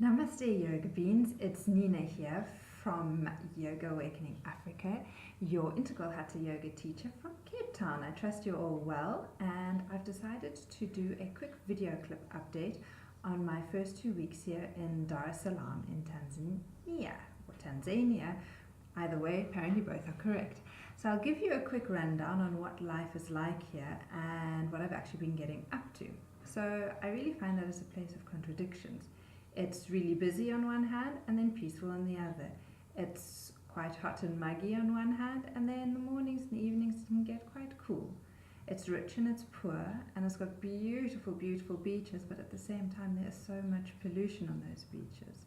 Namaste Yoga Beans, it's Nina here from Yoga Awakening Africa, your integral Hatha Yoga teacher from Cape Town. I trust you're all well, and I've decided to do a quick video clip update on my first 2 weeks here in Dar es Salaam in Tanzania. Either way, apparently both are correct. So I'll give you a quick rundown on what life is like here and what I've actually been getting up to. So I really find that it's a place of contradictions. It's really busy on one hand and then peaceful on the other. It's quite hot and muggy on one hand, and then the mornings and the evenings can get quite cool. It's rich and it's poor, and it's got beautiful, beautiful beaches, but at the same time there's so much pollution on those beaches.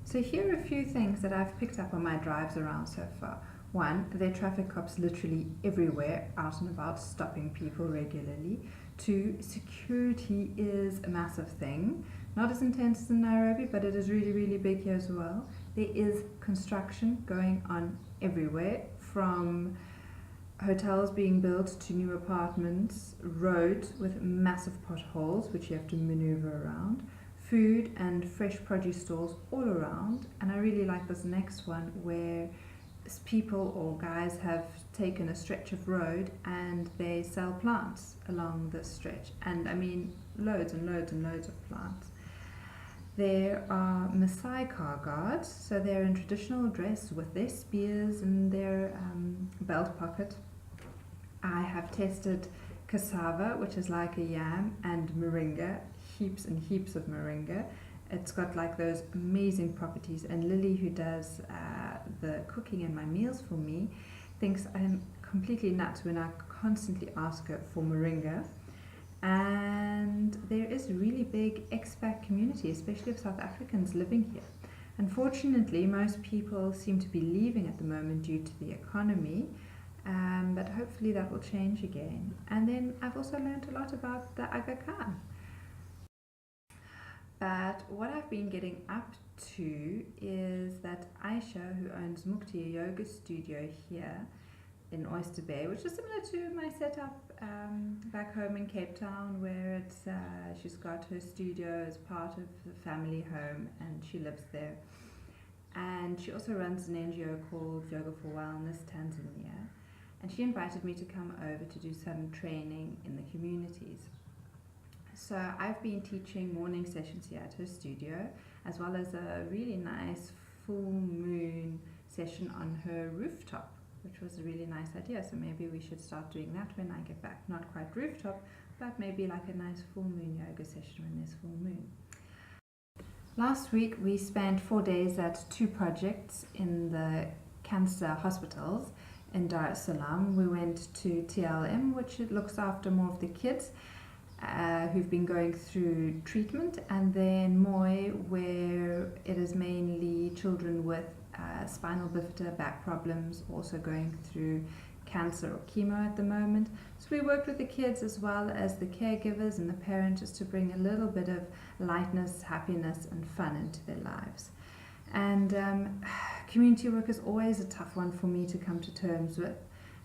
So here are a few things that I've picked up on my drives around so far. One, there are traffic cops literally everywhere, out and about, stopping people regularly. Two, security is a massive thing. Not as intense as in Nairobi, but it is really, really big here as well. There is construction going on everywhere, from hotels being built to new apartments, roads with massive potholes which you have to maneuver around, food and fresh produce stalls all around. And I really like this next one where people or guys have taken a stretch of road and they sell plants along this stretch, and I mean loads and loads and loads of plants. There are Maasai car guards, so they're in traditional dress with their spears and their belt pocket. I have tested cassava, which is like a yam, and moringa, heaps and heaps of moringa. It's got like those amazing properties, and Lily, who does the cooking and my meals for me, thinks I'm completely nuts when I constantly ask her for moringa. And there is a really big expat community, especially of South Africans living here. Unfortunately, most people seem to be leaving at the moment due to the economy, but hopefully that will change again. And then I've also learned a lot about the Aga Khan. But what I've been getting up to is that Aisha, who owns Mukti, a yoga studio here in Oyster Bay, which is similar to my setup back home in Cape Town, where it's she's got her studio as part of the family home and she lives there. And she also runs an NGO called Yoga for Wellness Tanzania, and she invited me to come over to do some training in the communities. So I've been teaching morning sessions here at her studio, as well as a really nice full moon session on her rooftop, which was a really nice idea. So maybe we should start doing that when I get back. Not quite rooftop, but maybe like a nice full moon yoga session when there's full moon. Last week we spent 4 days at 2 projects in the cancer hospitals in Dar es Salaam. We went to TLM, which looks after more of the kids who've been going through treatment, and then MOI, where it is mainly children with spinal bifida, back problems, also going through cancer or chemo at the moment. So we worked with the kids as well as the caregivers and the parents, just to bring a little bit of lightness, happiness and fun into their lives. And community work is always a tough one for me to come to terms with,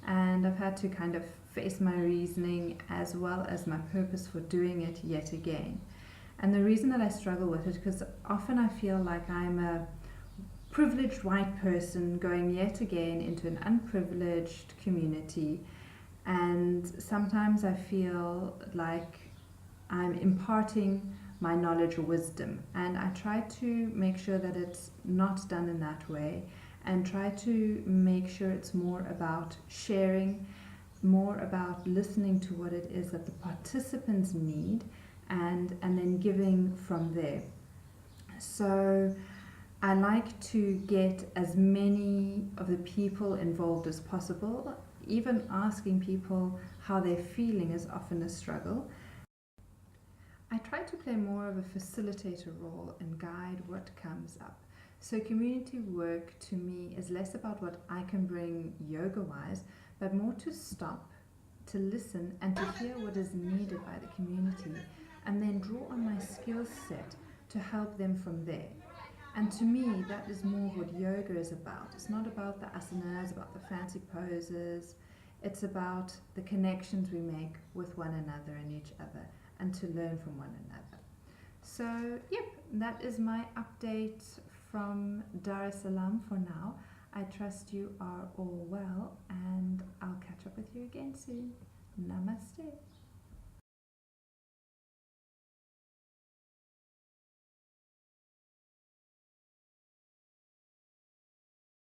and I've had to kind of face my reasoning as well as my purpose for doing it yet again. And the reason that I struggle with it, because often I feel like I'm a privileged white person going yet again into an unprivileged community, and sometimes I feel like I'm imparting my knowledge or wisdom, and I try to make sure that it's not done in that way, and try to make sure it's more about sharing, more about listening to what it is that the participants need, and then giving from there. So I like to get as many of the people involved as possible. Even asking people how they're feeling is often a struggle. I try to play more of a facilitator role and guide what comes up. So community work to me is less about what I can bring yoga-wise, but more to stop, to listen and to hear what is needed by the community, and then draw on my skill set to help them from there. And to me, that is more what yoga is about. It's not about the asanas, about the fancy poses. It's about the connections we make with one another and each other, and to learn from one another. So, yep, that is my update from Dar es Salaam for now. I trust you are all well, and I'll catch up with you again soon. Namaste.